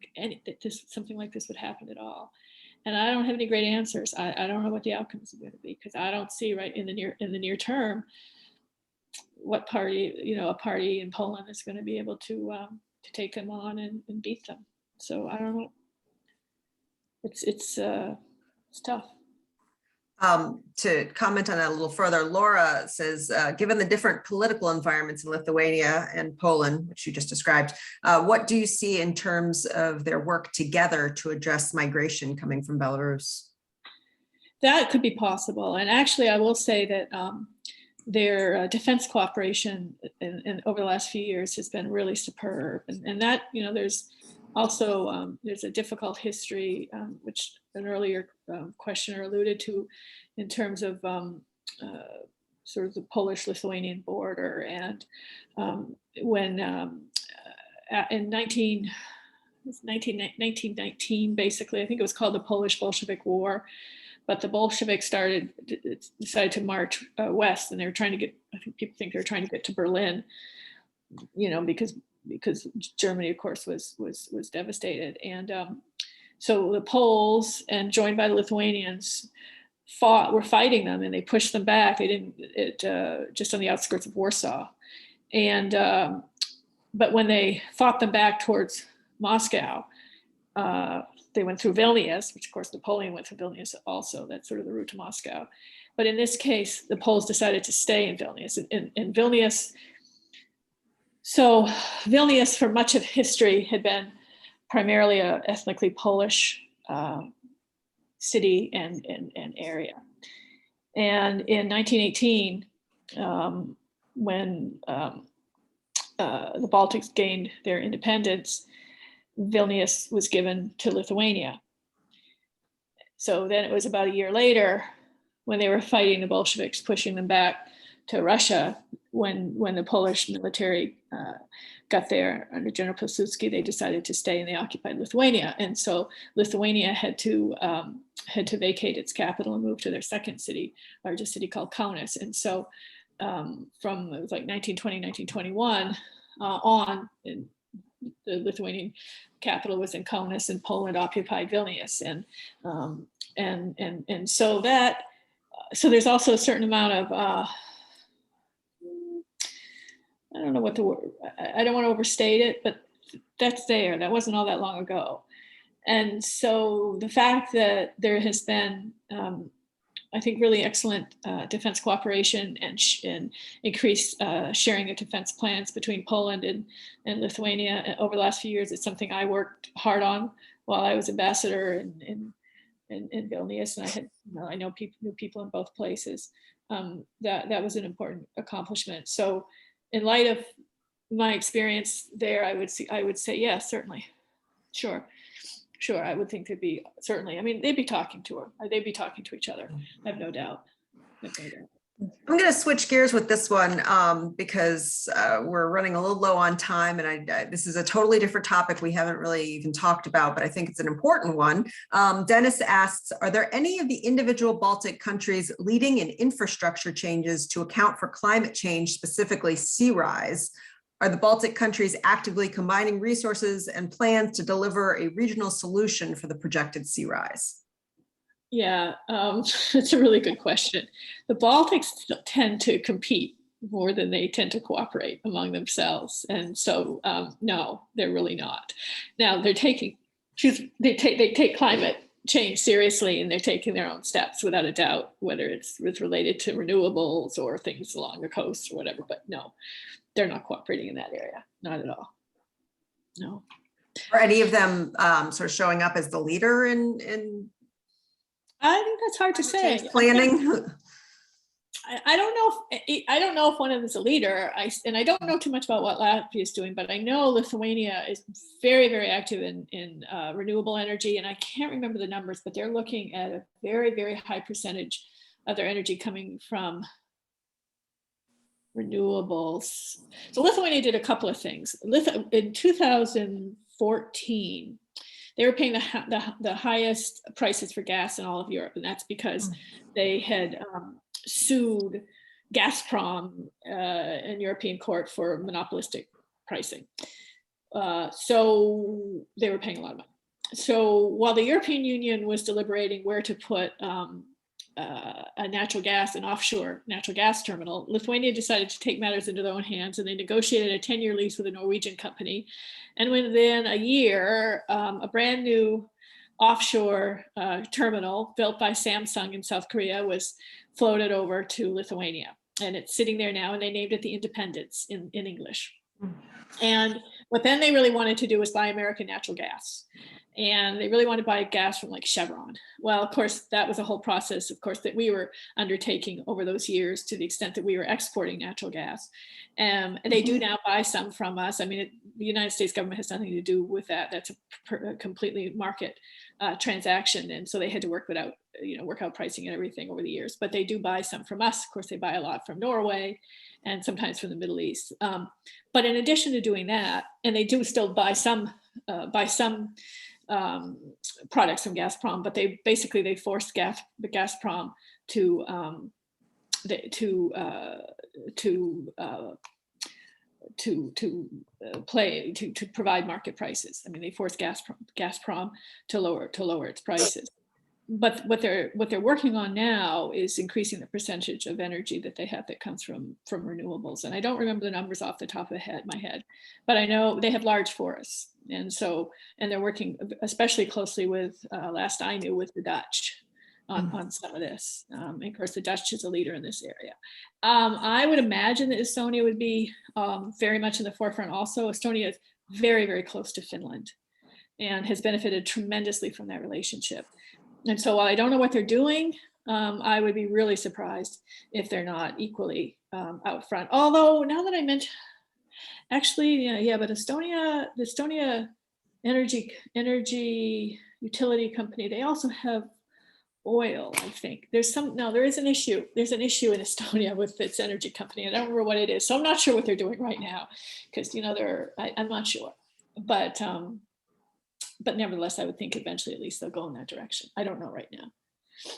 something like this would happen at all. And I don't have any great answers. I don't know what the outcomes are going to be, because I don't see right in the near term what party, a party in Poland is going to be able to take them on and beat them. So I don't know. It's tough. To comment on that a little further, Laura says, given the different political environments in Lithuania and Poland, which you just described, what do you see in terms of their work together to address migration coming from Belarus? That could be possible. And actually, I will say that their defense cooperation in over the last few years has been really superb. And that, there's also, there's a difficult history, which an earlier questioner alluded to, in terms of sort of the Polish-Lithuanian border. And when in 1919, basically, I think it was called the Polish-Bolshevik War, but the Bolsheviks decided to march west, and they were trying to get, I think people think they're trying to get to Berlin, because Germany, of course, was devastated. And so the Poles, and joined by the Lithuanians, were fighting them, and they pushed them back. They didn't, just on the outskirts of Warsaw. And, but when they fought them back towards Moscow, they went through Vilnius, which of course Napoleon went through Vilnius also. That's sort of the route to Moscow. But in this case, the Poles decided to stay in Vilnius. In Vilnius, so Vilnius, for much of history, had been primarily an ethnically Polish city and area. And in 1918, when the Baltics gained their independence, Vilnius was given to Lithuania. So then it was about a year later, when they were fighting the Bolsheviks, pushing them back to Russia, when the Polish military got there under General Pilsudski, they decided to stay, and they occupied Lithuania. And so Lithuania had to vacate its capital and move to their second city, largest city, called Kaunas. And so from, it was like 1920, 1921 on, the Lithuanian capital was in Kaunas, and Poland occupied Vilnius. And so that, so there's also a certain amount of, I don't know what the word, I don't want to overstate it, but that's there. That wasn't all that long ago. And so the fact that there has been, I think, really excellent defense cooperation and increased sharing of defense plans between Poland and Lithuania over the last few years is something I worked hard on while I was ambassador in Vilnius, and I know people in both places. That was an important accomplishment. So, in light of my experience there, I would say yes, certainly, sure. I would think there'd be, certainly, I mean, they'd be talking to her. They'd be talking to each other. I have no doubt. I'm going to switch gears with this one because we're running a little low on time, and this is a totally different topic we haven't really even talked about, but I think it's an important one. Dennis asks, are there any of the individual Baltic countries leading in infrastructure changes to account for climate change, specifically sea rise? Are the Baltic countries actively combining resources and plans to deliver a regional solution for the projected sea rise? Yeah, it's a really good question. The Baltics tend to compete more than they tend to cooperate among themselves. And so, no, they're really not. Now they take climate change seriously, and they're taking their own steps without a doubt, whether it's related to renewables or things along the coast or whatever, but no, they're not cooperating in that area, not at all, no. Are any of them sort of showing up as the leader in I think that's hard to say. Planning? I don't know if one of them is a leader. And I don't know too much about what Latvia is doing, but I know Lithuania is very, very active in renewable energy. And I can't remember the numbers, but they're looking at a very, very high percentage of their energy coming from renewables. So Lithuania did a couple of things. In 2014, they were paying the highest prices for gas in all of Europe, and that's because they had sued Gazprom in European court for monopolistic pricing. So they were paying a lot of money. So while the European Union was deliberating where to put an offshore natural gas terminal, Lithuania decided to take matters into their own hands, and they negotiated a 10-year lease with a Norwegian company. And within a year, a brand new offshore terminal built by Samsung in South Korea was floated over to Lithuania. And it's sitting there now, and they named it the Independence in English. And what then they really wanted to do was buy American natural gas. And they really wanted to buy gas from like Chevron. Well, of course, that was a whole process, of course, that we were undertaking over those years to the extent that we were exporting natural gas. And they do now buy some from us. I mean, the United States government has nothing to do with that. That's a completely market transaction. And so they had to work out pricing and everything over the years. But they do buy some from us. Of course, they buy a lot from Norway and sometimes from the Middle East. But in addition to doing that, and they do still buy some products from Gazprom, but they forced Gazprom to provide market prices. I mean, they forced Gazprom to lower its prices. But what they're working on now is increasing the percentage of energy that they have that comes from renewables. And I don't remember the numbers off the top of my head, but I know they have large forests. And they're working especially closely with, last I knew, with the Dutch on some of this. And of course, the Dutch is a leader in this area. I would imagine that Estonia would be very much in the forefront also. Estonia is very, very close to Finland and has benefited tremendously from that relationship. And so while I don't know what they're doing, I would be really surprised if they're not equally out front. Although now that I mentioned, actually, but the Estonia energy utility company, they also have oil, I think. There is an issue. There's an issue in Estonia with its energy company. I don't remember what it is. So I'm not sure what they're doing right now because, I'm not sure. But nevertheless, I would think eventually at least they'll go in that direction. I don't know right now.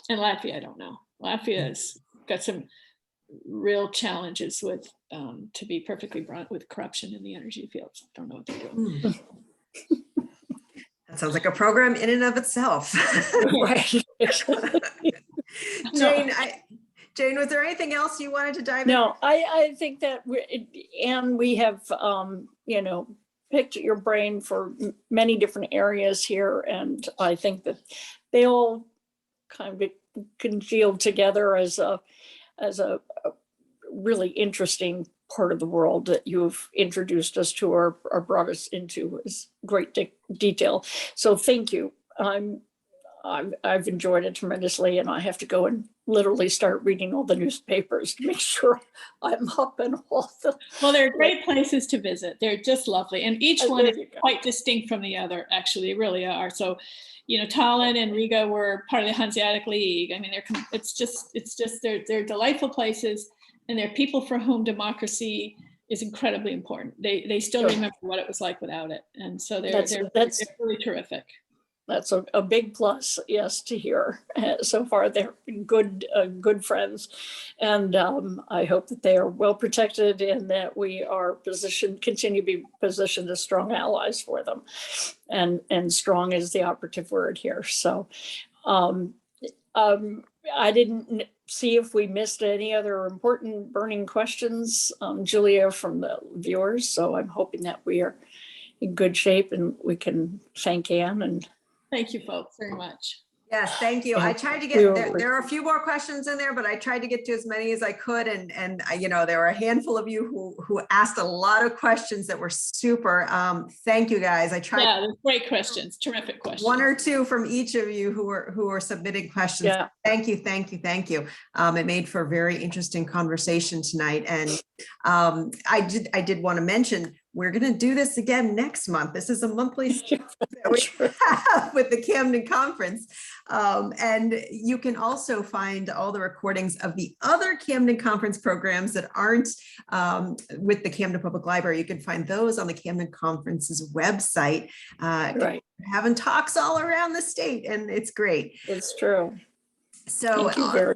And Latvia, I don't know. Latvia's got some real challenges with, to be perfectly blunt, with corruption in the energy fields. Don't know what they're doing. That sounds like a program in and of itself. Right. Jane, was there anything else you wanted to dive in? No, I think that we have, picked your brain for many different areas here. And I think that they all kind of congealed together as a really interesting part of the world that you've introduced us to or brought us into is great detail. So thank you. I've enjoyed it tremendously, and I have to go and literally start reading all the newspapers to make sure I'm up in all the. Well, they're great places to visit. They're just lovely, and each one is quite distinct from the other. Actually, they really are. So, Tallinn and Riga were part of the Hanseatic League. I mean, they're delightful places, and they're people for whom democracy is incredibly important. They still remember what it was like without it, and so they're really terrific. That's a big plus, yes, to hear. So far, they're good friends, and I hope that they are well protected and that we are continue to be positioned as strong allies for them, and strong is the operative word here. So, I didn't see if we missed any other important burning questions, Julia, from the viewers. So I'm hoping that we are in good shape and we can thank Anne and. Thank you, folks, very much. Yes, thank you. I tried to We get, were- there are a few more questions in there, but I tried to get to as many as I could. And you know, there were a handful of you who asked a lot of questions that were super. Thank you, guys. I tried Yeah, great questions, terrific questions. one or two from each of you who were submitting questions. Yeah. Thank you, thank you, thank you. It made for a very interesting conversation tonight. And I did want to mention, we're going to do this again next month. This is a monthly that we have with the Camden Conference. And you can also find all the recordings of the other Camden Conference programs that aren't with the Camden Public Library. You can find those on the Camden Conference's website. Right, Having talks all around the state, and it's great. it's true. So Thank you very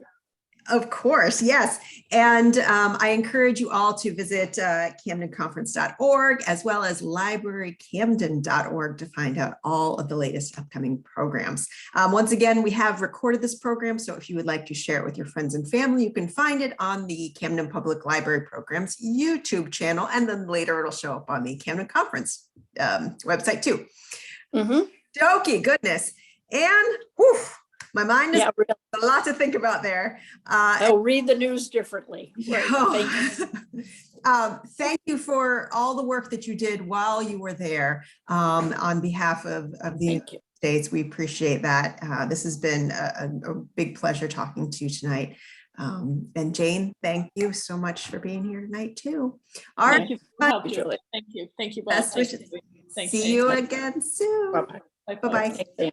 of course, yes. And I encourage you all to visit camdenconference.org as well as librarycamden.org to find out all of the latest upcoming programs. Once again, we have recorded this program, so if you would like to share it with your friends and family, you can find it on the Camden Public Library Program's YouTube channel, and then later it'll show up on the Camden Conference website too. Dokey, goodness. And whew, my mind is a lot to think about there. I'll read the news differently. Right. Thank you. Thank you for all the work that you did while you were there on behalf of the United States. We appreciate that. This has been a big pleasure talking to you tonight. And Jane, thank you so much for being here tonight too. All right. Thank you for help, Julie. Thank you. Thank you both. Best wishes. Thanks, See Jane. you again soon. Bye-bye. Bye-bye. Thank you.